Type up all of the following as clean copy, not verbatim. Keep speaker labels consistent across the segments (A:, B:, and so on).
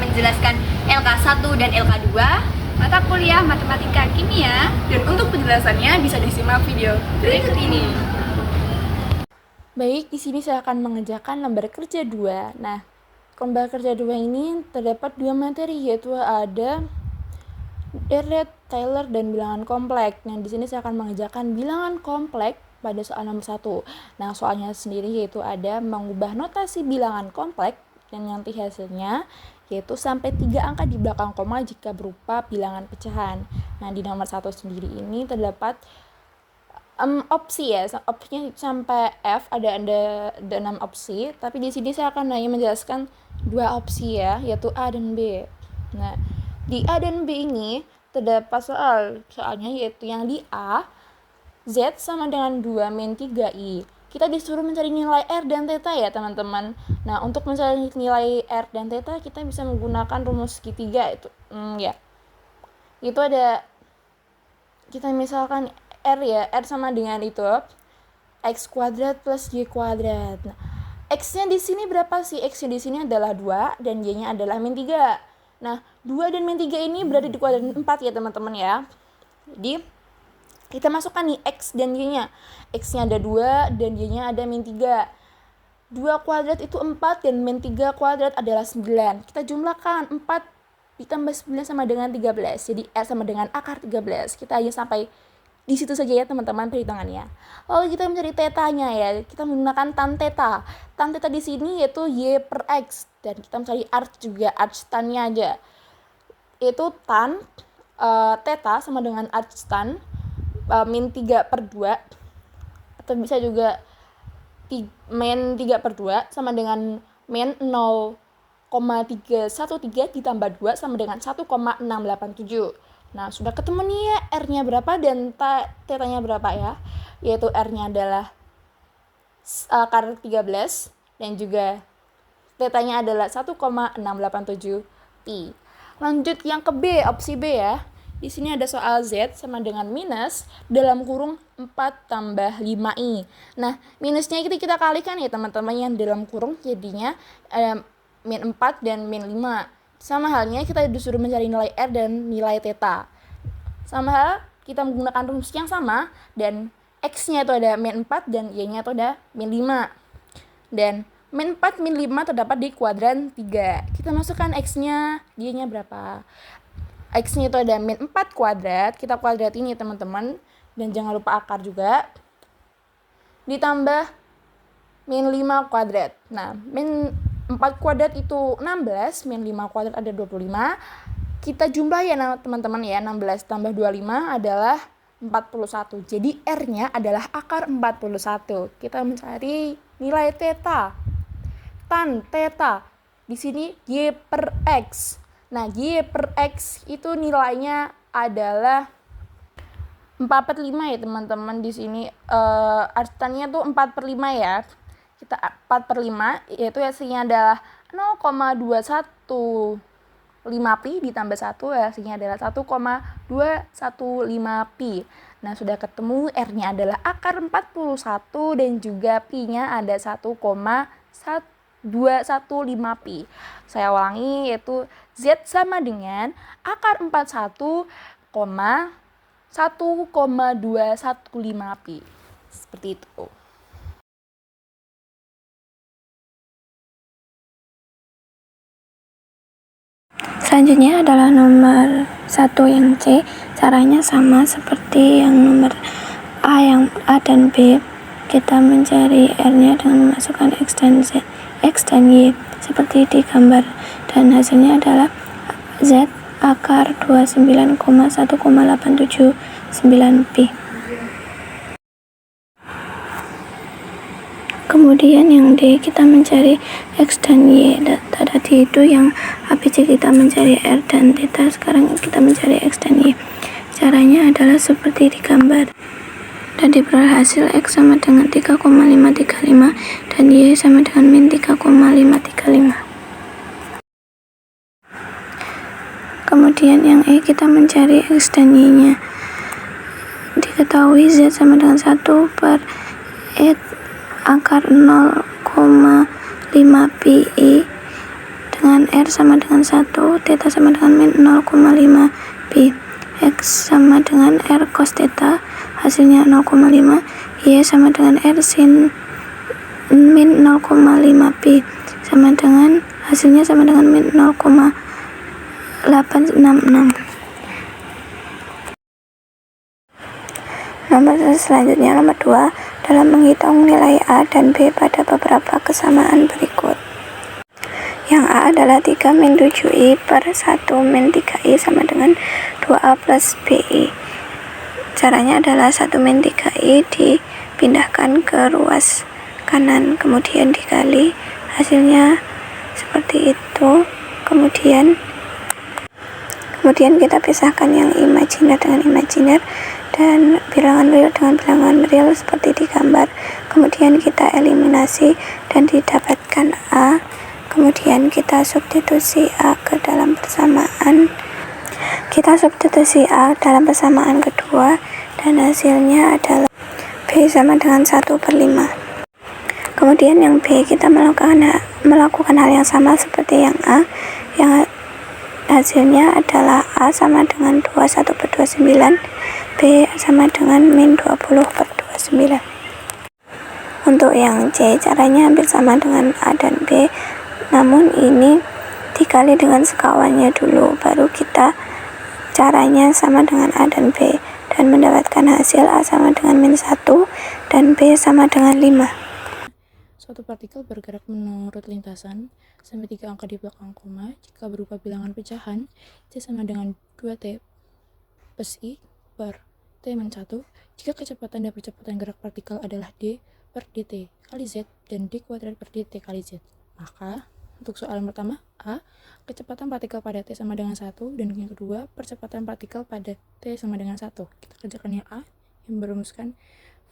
A: menjelaskan LK1 dan LK2,
B: mata kuliah Matematika Kimia,
C: dan untuk penjelasannya bisa disimak video berikut ini.
D: Baik, di sini saya akan mengerjakan lembar kerja 2. Nah, lembar kerja 2 ini terdapat 2 materi, yaitu ada Deret, Taylor, dan bilangan kompleks. Nah, di sini saya akan mengerjakan bilangan kompleks pada soal nomor 1. Nah, soalnya sendiri yaitu ada mengubah notasi bilangan kompleks dan nanti hasilnya yaitu sampai 3 angka di belakang koma jika berupa bilangan pecahan. Nah, di nomor 1 sendiri ini terdapat opsi ya, opsinya sampai F ada 6 opsi, tapi di sini saya akan hanya menjelaskan 2 opsi ya, yaitu A dan B. Nah, di A dan B ini terdapat soalnya yaitu yang di A, Z sama dengan 2 min 3I. Kita disuruh mencari nilai R dan theta ya teman-teman. Nah, untuk mencari nilai R dan theta kita bisa menggunakan rumus segitiga itu. Itu ada, kita misalkan R ya, R sama dengan itu X kuadrat plus Y kuadrat. Nah, X-nya di sini berapa sih? X-nya di sini adalah 2 dan Y-nya adalah min 3. Nah, 2 dan min 3 ini berada di kuadrat 4 ya teman-teman ya. Jadi, kita masukkan nih X dan Y-nya. X-nya ada 2 dan Y-nya ada min 3. 2 kuadrat itu 4 dan min 3 kuadrat adalah 9. Kita jumlahkan 4 ditambah 9 sama dengan 13. Jadi R sama dengan akar 13. Kita hanya sampai di situ saja ya teman-teman perhitungannya. Lalu kita mencari tetanya ya. Kita menggunakan tan theta. Tan theta di sini yaitu Y per X. Dan kita mencari arc juga, arc tan-nya aja. Yaitu tan theta sama dengan arc tan min 3 per 2. Atau bisa juga min 3 per 2 sama dengan min 0,313 ditambah 2 sama dengan 1,687. Nah, sudah ketemu nih ya R-nya berapa dan theta-nya berapa ya. Yaitu R-nya adalah akar 13 dan juga theta-nya adalah 1,687 pi. Lanjut yang ke B, opsi B ya. Di sini ada soal Z sama dengan minus dalam kurung 4 tambah 5i. Nah, minusnya kita kalikan ya teman-teman yang dalam kurung jadinya min 4 dan min 5. Sama halnya kita disuruh mencari nilai R dan nilai theta. Sama hal kita menggunakan rumus yang sama dan X-nya itu ada min 4 dan Y-nya itu ada min 5. Dan min 4, min 5 terdapat di kuadran 3. Kita masukkan X-nya, Y-nya berapa? X-nya itu ada min 4 kuadrat. Kita kuadrat ini teman-teman. Dan jangan lupa akar juga. Ditambah min 5 kuadrat. Nah, min 4 kuadrat itu 16, min 5 kuadrat ada 25. Kita jumlah ya teman-teman ya, 16 tambah 25 adalah 41. Jadi R-nya adalah akar 41. Kita mencari nilai theta. Tan theta. Di sini Y per X. Nah, Y per X itu nilainya adalah 4/5 ya teman-teman. Di sini artannya tuh 4/5 ya. Kita 4/5 yaitu hasilnya adalah 0,215 pi ditambah 1 hasilnya adalah 1,215 pi. Nah, sudah ketemu R-nya adalah akar 41 dan juga pi-nya ada 1,215 pi. Saya ulangi yaitu Z sama dengan akar 41,1,215 pi. Seperti itu.
E: Selanjutnya adalah nomor 1 yang C. Caranya sama seperti yang nomor A dan B. Kita mencari R-nya dengan memasukkan X dan Y seperti di gambar dan hasilnya adalah Z akar 29,1,879 pi. Kemudian yang D kita mencari X dan Y. Tadi itu yang ABC kita mencari R dan theta, sekarang kita mencari X dan Y. Caranya adalah seperti di gambar. Dan diperoleh hasil X sama dengan 3,535 dan Y sama dengan min 3,535. Kemudian yang E kita mencari X dan Y-nya. Diketahui Z sama dengan 1 per E akar 0,5 pi dengan R sama dengan 1, theta sama dengan min 0,5 pi. X sama dengan R cos theta, hasilnya 0,5. Y sama dengan R sin min 0,5 pi, sama dengan hasilnya sama dengan min 0,866. Nomor selanjutnya, nomor 2, dalam menghitung nilai A dan B pada beberapa kesamaan berikut. Yang A adalah 3 min 7i per 1 min 3i sama dengan 2a plus bi. Caranya adalah 1 min 3i dipindahkan ke ruas kanan, kemudian dikali, hasilnya seperti itu. Kemudian kita pisahkan yang imajiner dengan imajiner dan bilangan real dengan bilangan real seperti di gambar. Kemudian kita eliminasi dan didapatkan A. Kemudian kita substitusi A ke dalam persamaan. Kita substitusi A dalam persamaan kedua dan hasilnya adalah B sama dengan 1/5. Kemudian yang B kita melakukan hal yang sama seperti yang A, yang hasilnya adalah A sama dengan 21/29, B sama dengan min 20/29. Untuk yang C, caranya hampir sama dengan A dan B, namun ini dikali dengan sekawannya dulu, baru kita caranya sama dengan A dan B, dan mendapatkan hasil A sama dengan min 1 dan B sama dengan 5.
D: Suatu partikel bergerak menurut lintasan sampai 3 angka di belakang koma. Jika berupa bilangan pecahan, T sama dengan 2T plus I per T-1. Jika kecepatan dan percepatan gerak partikel adalah D per dt kali Z dan D kuadrat per dt kali Z, maka untuk soal pertama, A, kecepatan partikel pada T sama dengan 1, dan yang kedua, percepatan partikel pada T sama dengan 1. Kita kerjakan yang A, yang merumuskan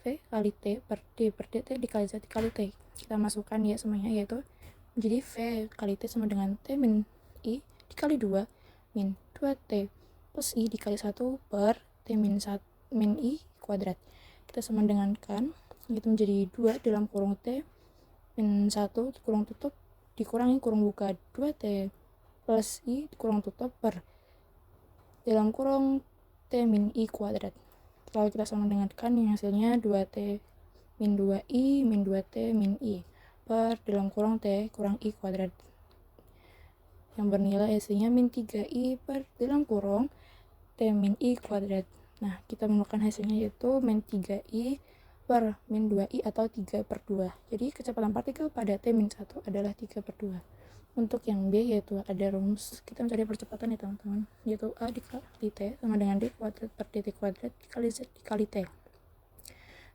D: V kali T per D per dt dikali Z dikali T. Kita masukkan ya semuanya, yaitu menjadi V kali T sama dengan T min I dikali 2 min 2T plus I dikali 1 per T min I kuadrat. Kita sama dengankan, itu menjadi 2 dalam kurung T min 1 kurung tutup dikurangi kurung buka 2T plus I kurung tutup per dalam kurung T min I kuadrat. Lalu kita sama dengankan yang hasilnya 2T min 2I min 2T min I per dalam kurung T kurang I kuadrat, yang bernilai hasilnya min 3I per dalam kurung T min I kuadrat. Nah, kita menemukan hasilnya yaitu min 3I per min 2i atau 3/2. Jadi kecepatan partikel pada T min 1 adalah 3/2. Untuk yang B yaitu ada rumus, kita mencari percepatan ya teman-teman, yaitu A dikali T sama dengan D kuadrat per dt kuadrat dikali Z dikali T.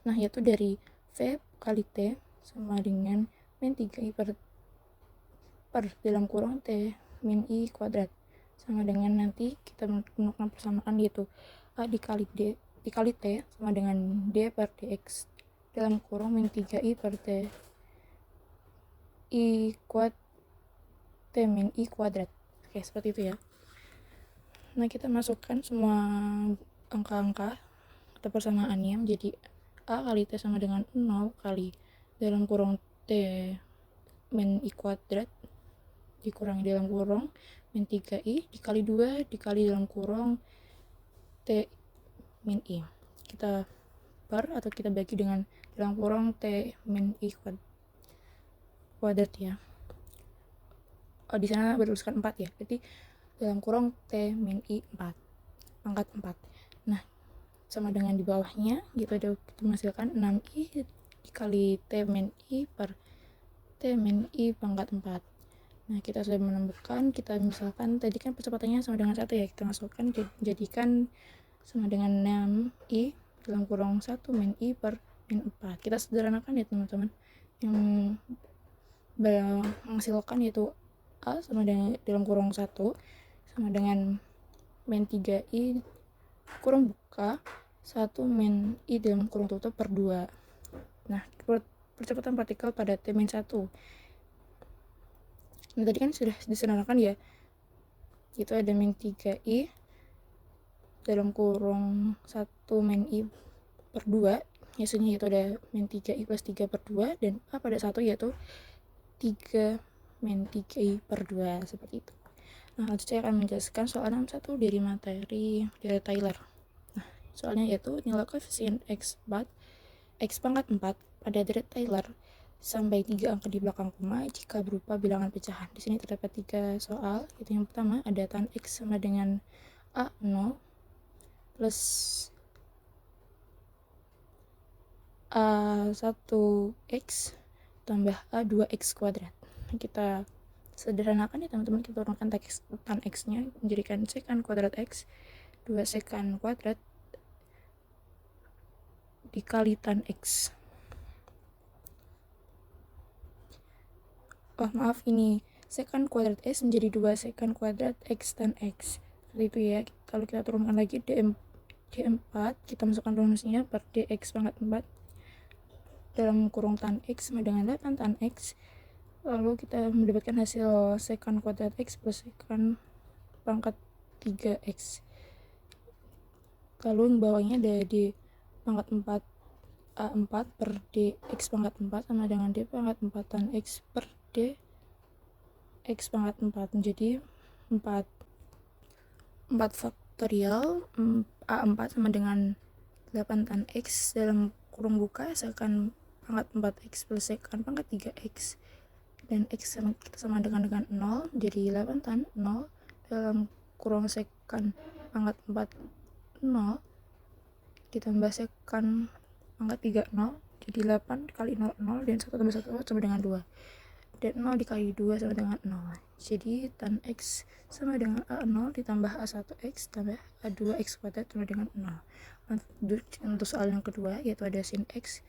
D: Nah, yaitu dari V kali T sama dengan min 3i per dalam kurung T min I kuadrat, sama dengan nanti kita melakukan persamaan yaitu A dikali D dikali T sama dengan D per dx dalam kurung min 3i per T I kuad T min I kuadrat. Oke, seperti itu ya. Nah, kita masukkan semua angka-angka atau persamaannya menjadi A kali T sama dengan 0 kali dalam kurung T min I kuadrat dikurangi dalam kurung min 3i dikali 2 dikali dalam kurung T min I. Kita per atau kita bagi dengan dalam kurung T min I kuadrat ya. Oh, di sana bertuliskan 4 ya. Berarti dalam kurung T min I 4. Pangkat 4. Nah, sama dengan di bawahnya gitu ada kita menghasilkan 6i dikali T min I per T min I pangkat 4. Nah, kita sudah menemukan, kita misalkan tadi kan percepatannya sama dengan 1 ya. Kita masukkan jadikan sama dengan 6i dalam kurung 1 min I per min 4. Kita sederhanakan ya teman-teman. Yang menghasilkan yaitu A sama dengan dalam kurung 1 sama dengan min 3i kurung buka 1 min I dalam kurung tutup per 2. Nah, percepatan partikel pada T min 1. Nah, tadi kan sudah disederhanakan ya. Itu ada min 3i dalam kurung 1 min I per 2, hasilnya yaitu ada min 3i plus 3/2, dan A pada 1 yaitu 3 min 3/2 seperti itu. Nah, lanjut saya akan menjelaskan soal 61 dari materi Taylor. Nah, soalnya yaitu nilai koefisien x pangkat 4 pada deret Taylor sampai 3 angka di belakang koma jika berupa bilangan pecahan. Di sini terdapat 3 soal. Itu yang pertama ada tan x sama dengan A0 plus A1x tambah A2x kuadrat. Kita sederhanakan ya teman-teman, kita turunkan tan x nya menjadikan sekan kuadrat x, 2 sekan kuadrat dikali tan x. Maaf, ini sekan kuadrat x menjadi 2 sekan kuadrat x tan x. Seperti itu ya. Kalau kita turunkan lagi D4, kita masukkan rumusnya per dx pangkat 4 dalam kurung tan x sama dengan 8 tan x. Lalu kita mendapatkan hasil sekan kuadrat x plus sekan pangkat 3x. Lalu yang bawahnya ada d pangkat 4 A4 per dx pangkat 4 sama dengan d pangkat 4 tan x per dx pangkat 4 menjadi 4 faktorial A4 sama dengan 8 tan x dalam kurung buka sekan pangkat 4x plus sekan pangkat 3x, dan x kita sama dengan 0, jadi 8 tan 0 dalam kurung sekan pangkat 4 0 ditambah sekan pangkat 3 0, jadi 8 kali 0 0, dan 1 tambah 1 sama dengan 2, dan 0 dikali 2 sama dengan 0, jadi tan x sama dengan A0 ditambah A1x tambah A2x kuadrat sama dengan 0. Untuk soal yang kedua yaitu ada sin x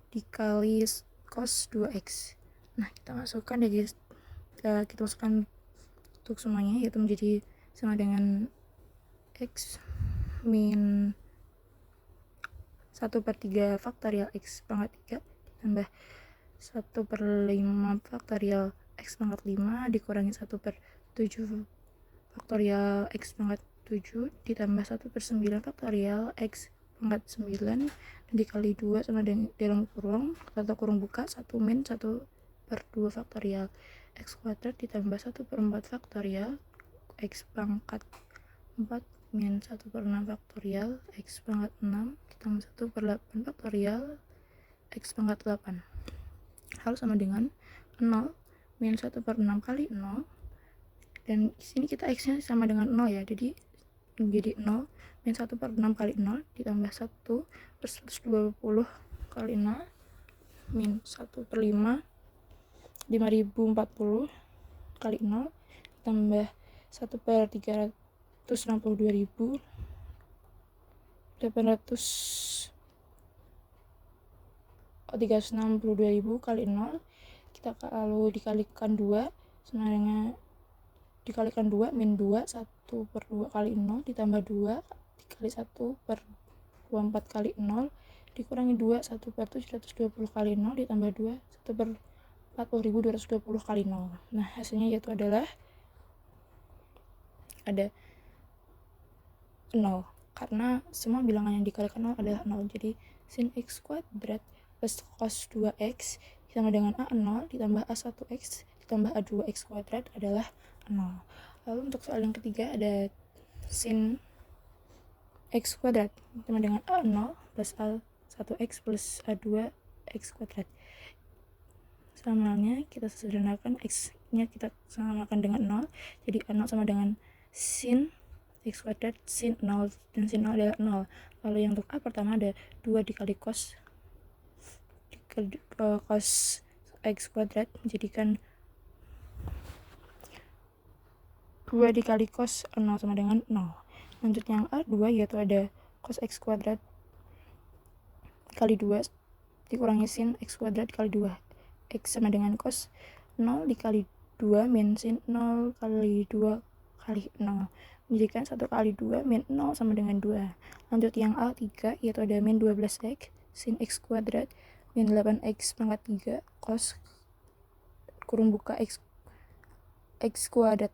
D: dikali cos 2x. Nah, kita masukkan untuk semuanya, yaitu menjadi sama dengan x min 1/3 faktorial x pangkat 3 ditambah 1/5 faktorial x pangkat 5 dikurangi 1/7 faktorial x pangkat 7 ditambah 1/9 faktorial x pangkat 9 dikali 2 sama dengan dalam kurung atau kurung buka 1 min 1/2 faktorial x kuadrat ditambah 1/4 faktorial x pangkat 4 min 1/6 faktorial x pangkat 6 ditambah 1/8 faktorial x pangkat 8 hal sama dengan 0 min 1/6 kali 0, dan di sini kita x nya sama dengan 0 ya, jadi menjadi 0 min 1/6 kali 0 ditambah 1/120 kali 0 min 1/5 5040 kali 0 tambah 1/362.800 362.000 kali 0, kita lalu dikalikan 2 sama dengan dikalikan 2 min 2 1/2 kali 0 ditambah 2 dikali 1/24 kali 0 dikurangi 2 1/720 kali 0 ditambah 2 1/40.220 kali 0. Nah, hasilnya yaitu adalah ada 0 karena semua bilangan yang dikalikan 0 adalah 0. Jadi sin x kuadrat plus cos 2x sama dengan A0 ditambah A1x ditambah A2x kuadrat adalah 0. Lalu untuk soal yang ketiga ada sin x kuadrat sama dengan A0 plus A1x plus A2x kuadrat. Samanya kita sederhanakan, x nya kita samakan dengan 0, jadi A0 sama dengan sin x kuadrat sin 0, dan sin 0 adalah 0. Lalu yang untuk A pertama ada 2 dikali cos x kuadrat menjadikan 2 dikali cos 0 sama dengan 0. Lanjut yang A2 yaitu ada cos x kuadrat kali 2 dikurangi sin x kuadrat kali 2, x sama dengan cos 0 dikali 2 min sin 0 kali 2 kali 0 menjadikan 1 kali 2 min 0 sama dengan 2. Lanjut yang A3 yaitu ada min 12x sin x kuadrat min 8x pangkat 3 cos kurung buka x kuadrat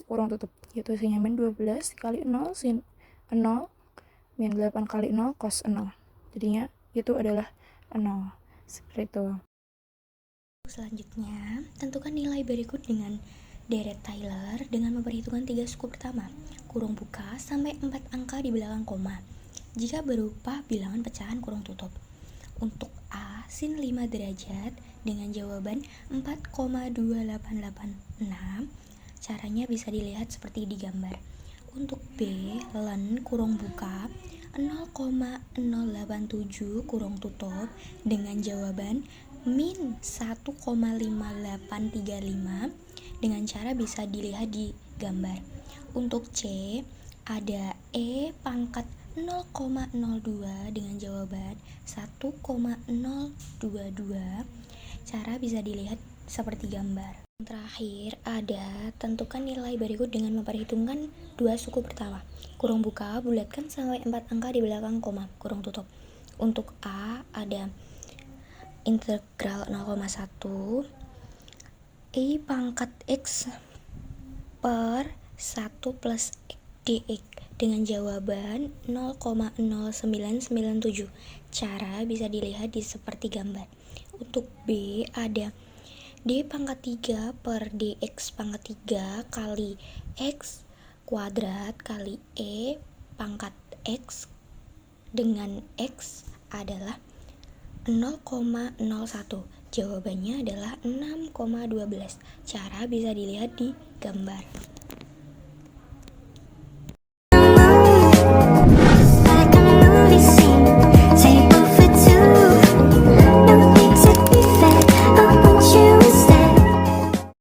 D: kurung tutup, yaitu hasilnya min 12 kali 0 sin 0 min 8 kali 0 cos 0, jadinya itu adalah 0. Seperti itu.
F: Selanjutnya, tentukan nilai berikut dengan deret Taylor dengan memperhitungkan 3 suku pertama, kurung buka sampai 4 angka di belakang koma, jika berupa bilangan pecahan kurung tutup. Untuk A, sin 5 derajat dengan jawaban 4,2886, caranya bisa dilihat seperti di gambar. Untuk B, len kurung buka 0,087 kurung tutup dengan jawaban min 1,5835 dengan cara bisa dilihat di gambar. Untuk C, ada E pangkat 0,02 dengan jawaban 1,022, cara bisa dilihat seperti gambar. Yang terakhir ada tentukan nilai berikut dengan memperhitungkan 2 suku pertama, kurung buka bulatkan sampai 4 angka di belakang koma, kurung tutup. Untuk A ada integral 0,1 I pangkat X per 1 plus dx dengan jawaban 0,0997, cara bisa dilihat di seperti gambar. Untuk B ada D pangkat 3 per dx pangkat 3 kali X kuadrat kali E pangkat X dengan X adalah 0,01, jawabannya adalah 6,12, cara bisa dilihat di gambar.